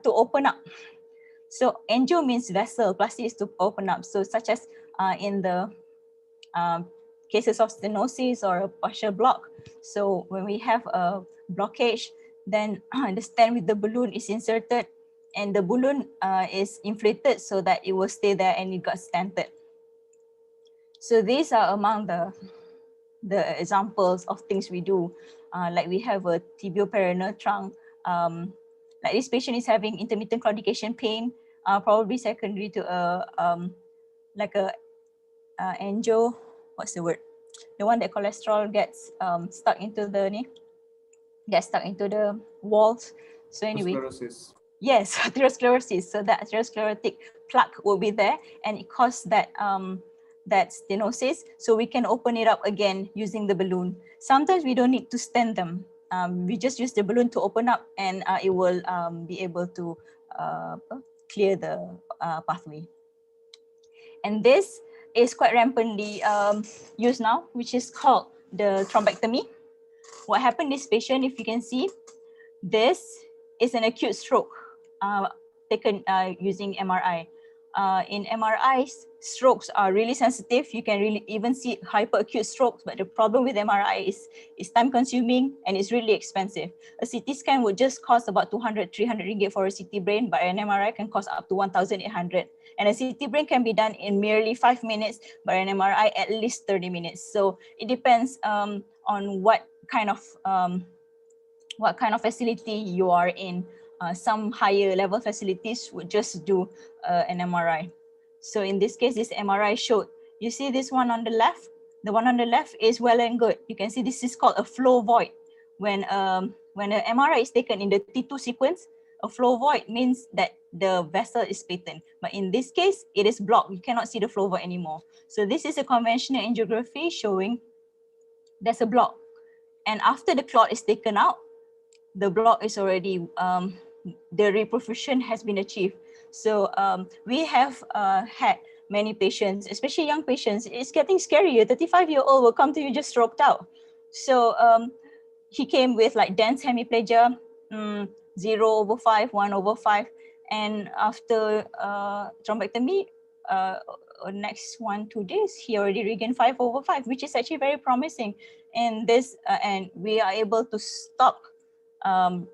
open up. So angio means vessel, plasty is to open up. So such as in the cases of stenosis or a partial block. So when we have a blockage, then the stent with the balloon is inserted and the balloon is inflated so that it will stay there and it got stented. So these are among the examples of things we do. Like we have a tibioperoneal trunk. Like this patient is having intermittent claudication pain, probably secondary to like a angio, what's the word? The one that cholesterol gets stuck into the walls. So anyway, yes, atherosclerosis. So that atherosclerotic plaque will be there, and it causes that stenosis. So we can open it up again using the balloon. Sometimes we don't need to stent them. We just use the balloon to open up, and it will be able to clear the pathway. And this is quite rampantly used now, which is called the thrombectomy. What happened in this patient, if you can see, this is an acute stroke taken using MRI. In MRIs, strokes are really sensitive. You can really even see hyperacute strokes, but the problem with MRI is it's time consuming and it's really expensive. A CT scan would just cost about 200, 300 ringgit for a CT brain, but an MRI can cost up to 1,800. And a CT brain can be done in merely 5 minutes, but an MRI at least 30 minutes. So it depends on what kind of facility you are in. Some higher level facilities would just do an MRI. So in this case, this MRI showed, you see this one on the left? The one on the left is well and good. You can see this is called a flow void. When an MRI is taken in the T2 sequence, a flow void means that the vessel is patent. But in this case, it is blocked. You cannot see the flow void anymore. So this is a conventional angiography showing there's a block. And after the clot is taken out, the block is already, the reperfusion has been achieved. So we have had many patients, especially young patients. It's getting scary. A 35-year-old will come to you just stroked out. So he came with like dense hemiplegia, 0/5, 1/5. And after thrombectomy, next 1-2 days, he already regained 5/5, which is actually very promising. And this, and we are able to stop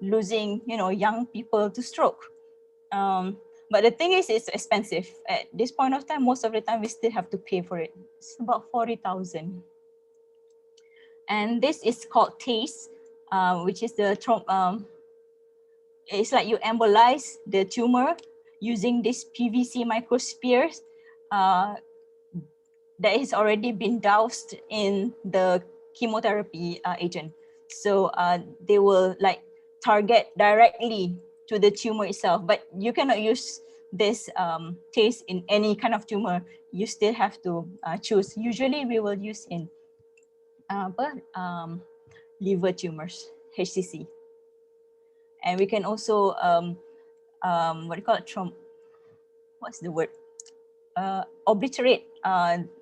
losing, young people to stroke. But the thing is, it's expensive. At this point of time, most of the time, we still have to pay for it. It's about 40,000. And this is called TACE, which is it's like you embolize the tumor using this PVC microspheres that has already been doused in the chemotherapy agent. So they will like target directly to the tumor itself, but you cannot use this TACE in any kind of tumor. You still have to choose. Usually we will use in liver tumors, HCC. And we can also, what do you call it? What's the word? Obliterate,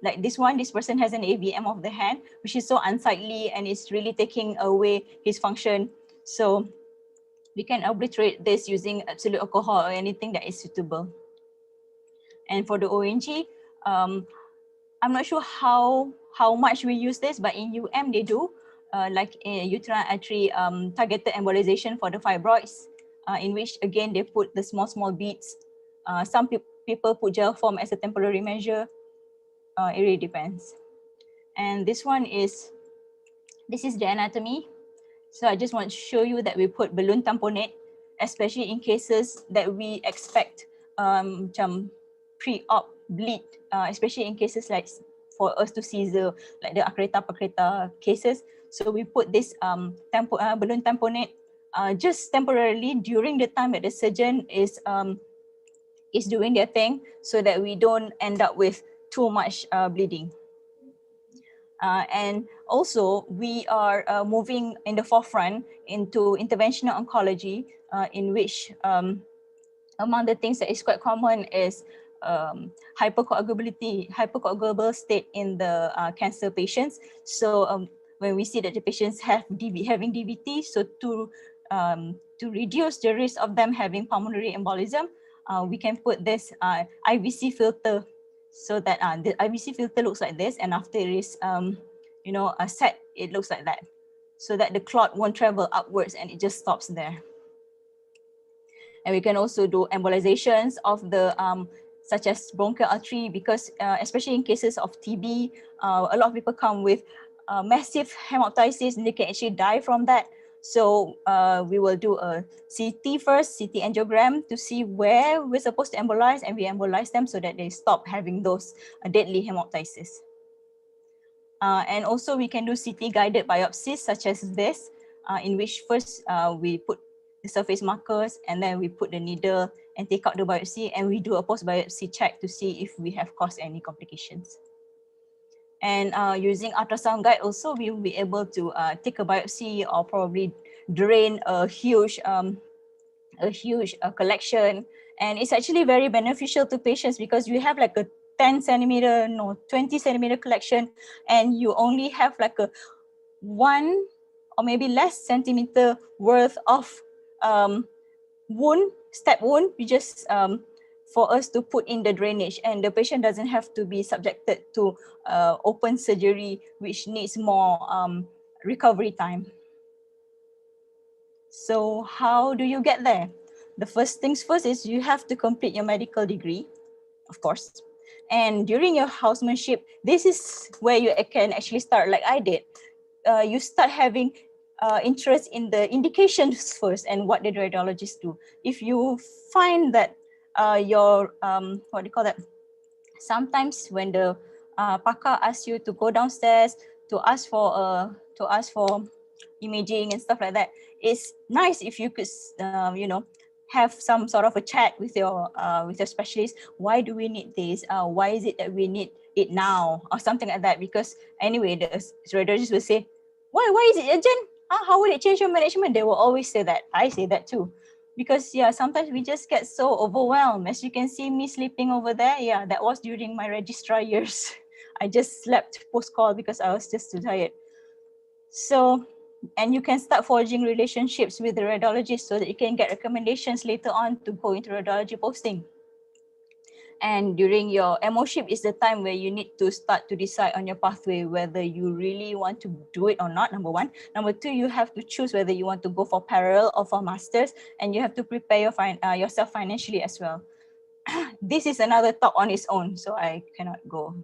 like this person has an AVM of the hand, which is so unsightly and it's really taking away his function. So we can obliterate this using absolute alcohol or anything that is suitable. And for the ONG, I'm not sure how much we use this, but in UM they do, like uterine artery targeted embolization for the fibroids, in which again they put the small beads. Some people put gel form as a temporary measure. It really depends. And this is the anatomy. So I just want to show you that we put balloon tamponade, especially in cases that we expect pre-op bleed, especially in cases like for us to seizure, like the Acreta cases. So we put this balloon tamponade just temporarily during the time that the surgeon is doing their thing, so that we don't end up with too much bleeding. And also we are moving in the forefront into interventional oncology, in which among the things that is quite common is hypercoagulable state in the cancer patients. So when we see that the patients having DVT, so to reduce the risk of them having pulmonary embolism, we can put this IVC filter, so that the IVC filter looks like this, and after it is set, it looks like that, so that the clot won't travel upwards and it just stops there. And we can also do embolizations of the such as bronchial artery, because especially in cases of TB, a lot of people come with massive hemoptysis and they can actually die from that. So we will do a CT first, CT angiogram, to see where we're supposed to embolize, and we embolize them so that they stop having those deadly hemoptysis. And also we can do CT guided biopsies such as this, in which first we put the surface markers and then we put the needle and take out the biopsy, and we do a post biopsy check to see if we have caused any complications. And using ultrasound guide also, we will be able to take a biopsy or probably drain a huge collection. And it's actually very beneficial to patients, because you have like a 20 centimeter collection, and you only have like a 1 or maybe less centimeter worth of step wound. We just for us to put in the drainage, and the patient doesn't have to be subjected to open surgery, which needs more recovery time. So how do you get there? The first things first is you have to complete your medical degree, of course. And during your housemanship, this is where you can actually start, like I did. You start having interest in the indications first and what the radiologists do. If you find that your what do you call that? Sometimes when the pakar asks you to go downstairs to ask for imaging and stuff like that, it's nice if you could have some sort of a chat with your specialist. Why do we need this? Why is it that we need it now, or something like that? Because anyway, the radiologist will say, why is it urgent? How would it change your management? They will always say that. I say that too. Because yeah, sometimes we just get so overwhelmed. As you can see me sleeping over there, yeah, that was during my registrar years. I just slept post-call because I was just too tired. So, and you can start forging relationships with the radiologist so that you can get recommendations later on to go into radiology posting. And during your MOship is the time where you need to start to decide on your pathway, whether you really want to do it or not, number one. Number two, you have to choose whether you want to go for parallel or for masters, and you have to prepare yourself financially as well. This is another talk on its own, so I cannot go,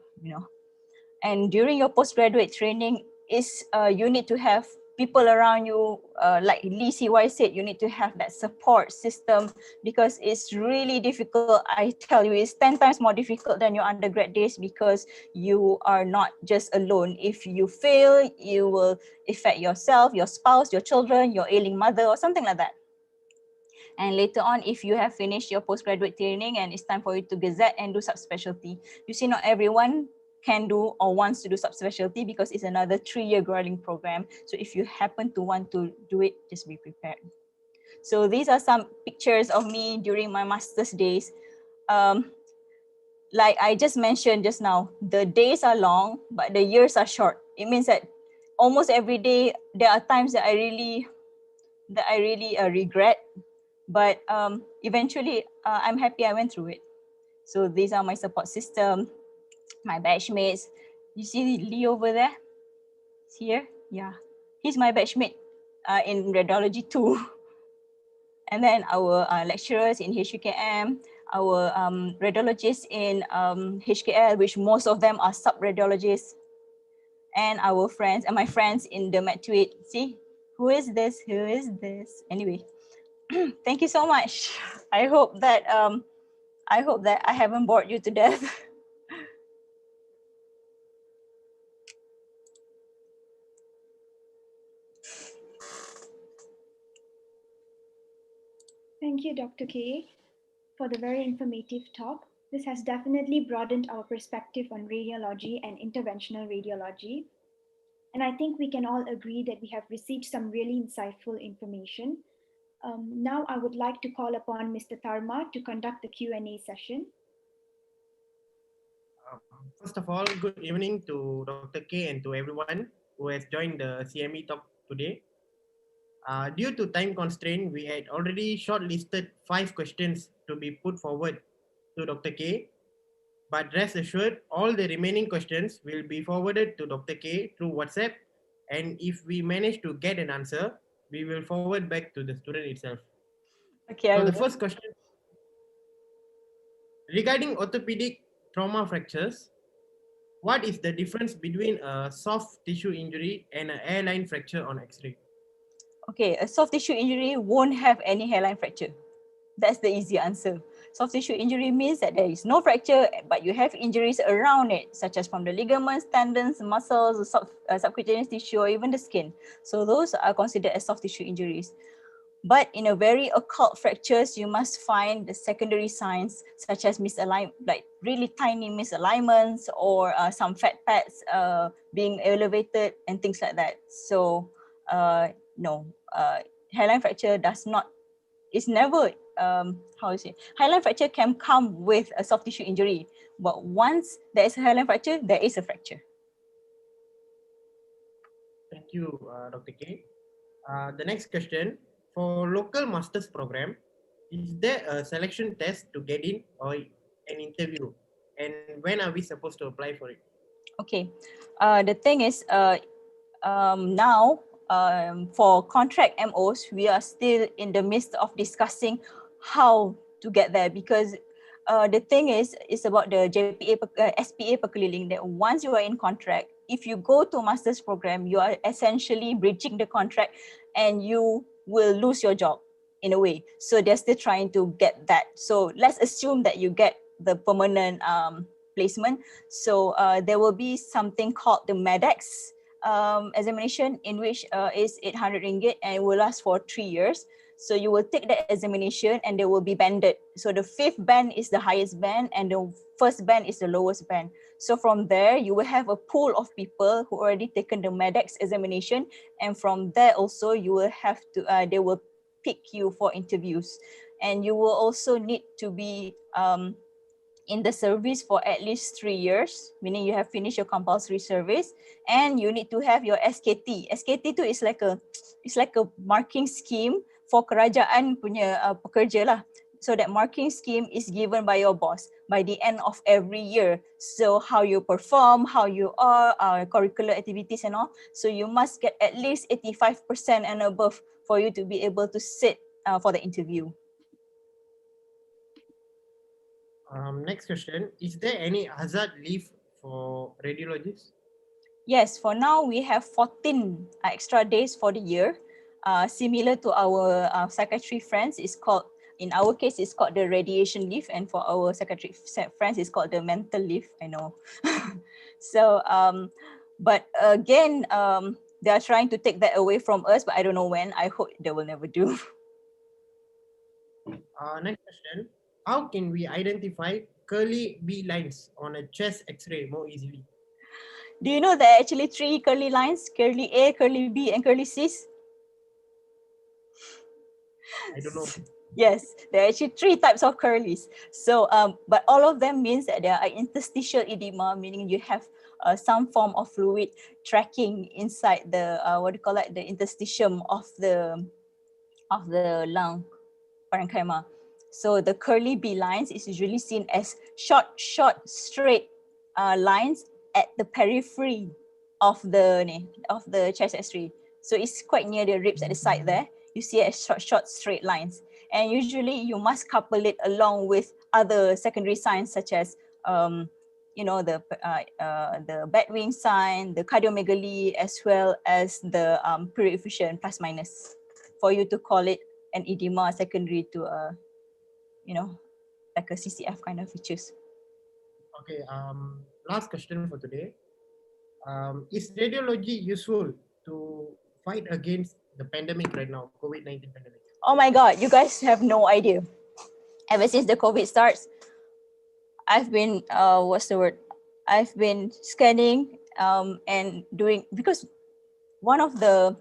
And during your postgraduate training, you need to have people around you, like Lee CY said, you need to have that support system, because it's really difficult. I tell you, it's 10 times more difficult than your undergrad days, because you are not just alone. If you fail, you will affect yourself, your spouse, your children, your ailing mother, or something like that. And later on, if you have finished your postgraduate training and it's time for you to gazette and do subspecialty, you see, not everyone can do or wants to do subspecialty, because it's another 3-year grueling program. So if you happen to want to do it, just be prepared. So these are some pictures of me during my master's days. Like I just mentioned just now, the days are long, but the years are short. It means that almost every day, there are times that I really regret, but eventually I'm happy I went through it. So these are my support system, my batchmates. You see Lee over there? He's here? Yeah. He's my batchmate in radiology too. And then our lecturers in HQM, our radiologists in HKL, which most of them are sub-radiologists, and our friends and my friends in the MedTweet. See, who is this? Who is this? Anyway, thank you so much. I hope that I haven't bored you to death. Thank you, Dr. K, for the very informative talk. This has definitely broadened our perspective on radiology and interventional radiology. And I think we can all agree that we have received some really insightful information. Now I would like to call upon Mr. Tharma to conduct the Q&A session. First of all, good evening to Dr. K and to everyone who has joined the CME talk today. Due to time constraint, we had already shortlisted 5 questions to be put forward to Dr. K. But rest assured, all the remaining questions will be forwarded to Dr. K through WhatsApp. And if we manage to get an answer, we will forward back to the student itself. Okay. So the first question, regarding orthopedic trauma fractures, what is the difference between a soft tissue injury and an airline fracture on X-ray? Okay, a soft tissue injury won't have any hairline fracture. That's the easy answer. Soft tissue injury means that there is no fracture, but you have injuries around it, such as from the ligaments, tendons, muscles, subcutaneous tissue, or even the skin. So those are considered as soft tissue injuries. But in a very occult fractures, you must find the secondary signs, such as misalignment, like really tiny misalignments, or some fat pads being elevated and things like that. So no, hairline fracture it's never, hairline fracture can come with a soft tissue injury, but once there is a hairline fracture, there is a fracture. Thank you, Dr. K. The next question, for local master's program, is there a selection test to get in or an interview? And when are we supposed to apply for it? Okay, the thing is, now for contract MOs, we are still in the midst of discussing how to get there, because the thing is, it's about the SPA perkeliling, that once you are in contract, if you go to a master's program, you are essentially breaching the contract and you will lose your job in a way. So they're still trying to get that. So let's assume that you get the permanent placement. So there will be something called the MEDEX examination, in which is 800 ringgit and it will last for 3 years. So you will take that examination and they will be banded. So the 5th band is the highest band and the 1st band is the lowest band. So from there, you will have a pool of people who already taken the MEDEX examination. And from there also, you will have to, they will pick you for interviews. And you will also need to be in the service for at least 3 years, meaning you have finished your compulsory service, and you need to have your SKT. SKT tu is like a marking scheme for kerajaan punya pekerja lah. So that marking scheme is given by your boss by the end of every year. So how you perform, how you are, curricular activities and all. So you must get at least 85% and above for you to be able to sit for the interview. Next question, is there any hazard leave for radiologists? Yes, for now we have 14 extra days for the year. Similar to our psychiatry friends, is called, in our case, it's called the radiation leave, and for our psychiatry friends, it's called the mental leave. I know. So, but again, they are trying to take that away from us, but I don't know when. I hope they will never do. Next question, how can we identify curly B lines on a chest X-ray more easily? Do you know there are actually 3 curly lines? Curly A, curly B, and curly Cs? I don't know. Yes, there are actually 3 types of curlies. So, but all of them means that there are interstitial edema, meaning you have some form of fluid tracking inside the the interstitium of the lung parenchyma. So the curly B lines is usually seen as short, straight lines at the periphery of the chest X-ray. So it's quite near the ribs at the side there. You see it as short, straight lines. And usually you must couple it along with other secondary signs such as the bat wing sign, the cardiomegaly, as well as the period effusion plus minus, for you to call it an edema secondary to like a CCF kind of features. Okay, last question for today. Is radiology useful to fight against the pandemic right now, COVID-19 pandemic? Oh my God, you guys have no idea. Ever since the COVID starts, I've been, I've been scanning and doing, because one of the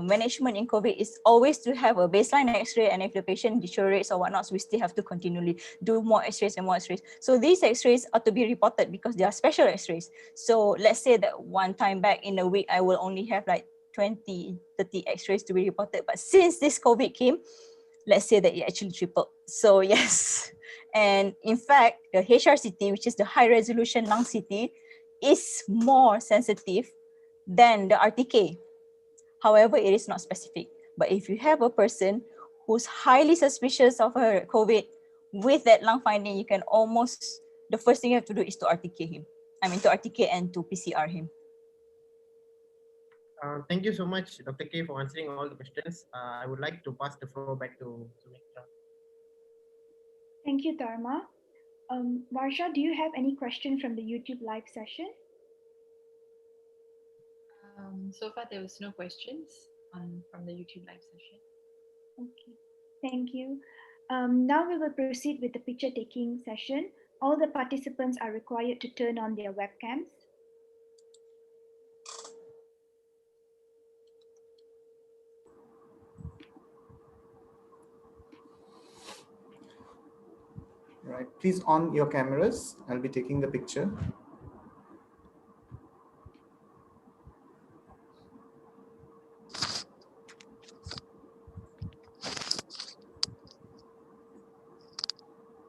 management in COVID is always to have a baseline X-ray, and if the patient deteriorates or whatnot, so we still have to continually do more X-rays and more X-rays. So these X-rays are to be reported because they are special X-rays. So let's say that one time back in a week, I will only have like 20, 30 X-rays to be reported. But since this COVID came, let's say that it actually tripled. So yes. And in fact, the HRCT, which is the high resolution lung CT, is more sensitive than the RTK. However, it is not specific. But if you have a person who's highly suspicious of her COVID with that lung finding, you can almost, the first thing you have to do is to RTK him. I mean, to RTK and to PCR him. Thank you so much, Dr. K, for answering all the questions. I would like to pass the floor back to Sumitra. Thank you, Dharma. Varsha, do you have any question from the YouTube live session? So far, there was no questions from the YouTube live session. Okay, thank you. Now we will proceed with the picture taking session. All the participants are required to turn on their webcams. Right, please on your cameras. I'll be taking the picture.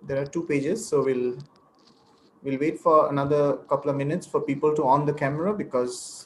There are 2 pages, so we'll wait for another couple of minutes for people to on the camera, because